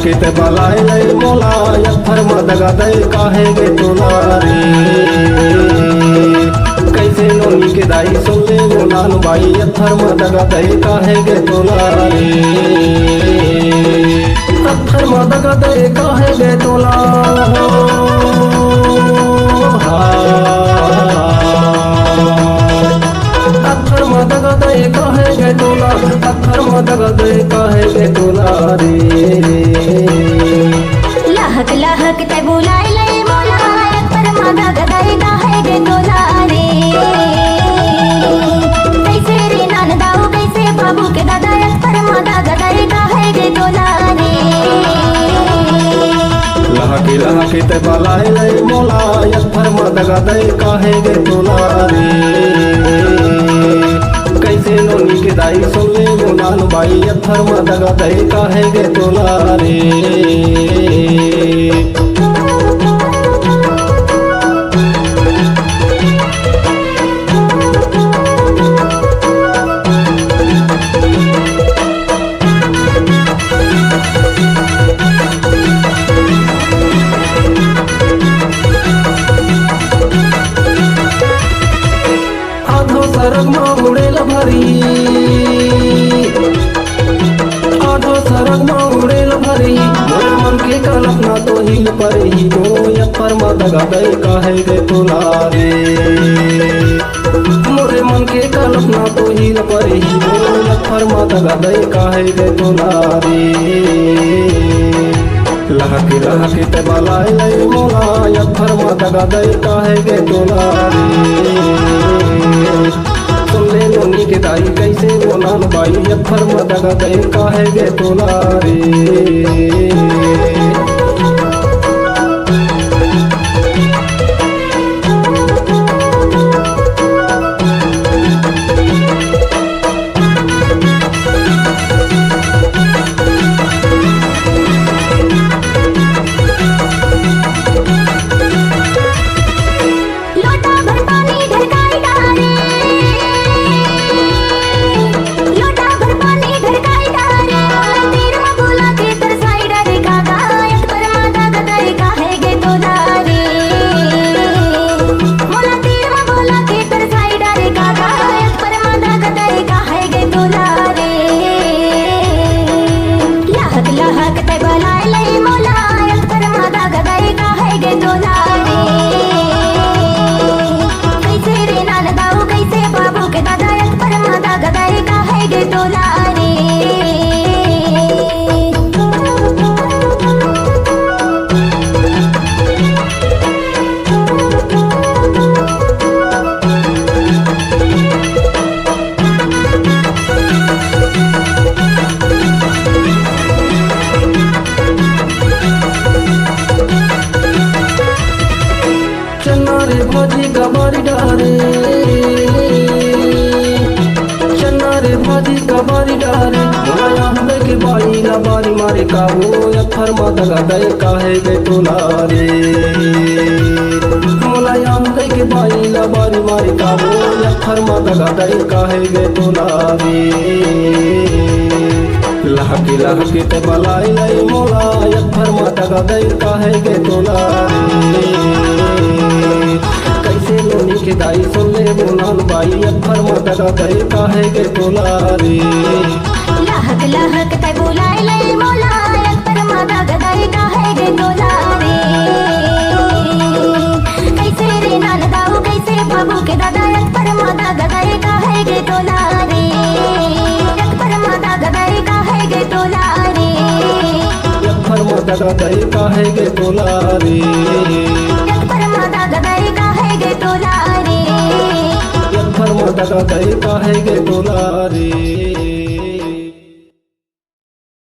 लहकित बलाय लय मोला यत्थर मदगा दय काहे गे तोला रे। कैसे नोनी के दाई सुन ले मोनान बाई यत्थर मदगा दय काहे गे तोला रे। यत्थर मदगा दय काहे गे तोला अत्थर मदगा दय काहे गे तोला अत्थर मदगा दय काहे गे तोला रे। लहक लहक ते बुलाय लय मोला यत्थर मदगा दय काहे गे तोला रे। कैसे रे नान दाऊ कैसे बाबू के दादा यत्थर मदगा दय काहे गे तोला रे। लहकी ते बलाय लय मोला यत्थर मदगा दय काहे गे तोला रे। कैसे नोनी के दाई सुन ले मोनान बाई यत्थर मदगा दय काहे गे तोला रे। सरग में उड़ेल भरी आधो सरग में उड़ेल भरी मोरे मन के कल्पना तो हिल परी तो यत्थर मदगा दय काहे गे तोला रे। मोरे मन के कल्पना तो हिल परी तो यत्थर मदगा दय काहे गे तोला रे। लहकी ते बलाय लय मोला यत्थर मदगा दय काहे गे तोला रे। सुन ले नोनी के दाई कैसे मोनान बाई यत्थर मदगा दय काहे गे तोला रे। भाजी कबारी डारे चन्ना रे भाजी कबारी डारे मोला हमले के बाई ला बारी मारे काबू यत्थर मदगा दय काहे गे तोला रे। मोला हमले के बाई ला बारी मारे काबू यत्थर मदगा दय काहे गे तोला रे। लहकी ते बलाय लय मोला यत्थर मदगा दय काहे गे तोला रे। कैसे नोनी के दाई सुन ले मोनान बाई यत्थर मदगा दय काहे गे तोला रे। लहक ते बुलाय लय मोला यत्थर मदगा दय काहे गे तोला रे। कैसे रे नान दाऊ कैसे बाबू के दादा यत्थर मदगा दय काहे गे तोला रे। यत्थर मदगा दय काहे गे तोला रे। यत्थर मदगा दय काहे गे तोला रे। यत्थर मदगा दय काहे गे तोला रे। यत्थर मदगा दय काहे गे तोला रे।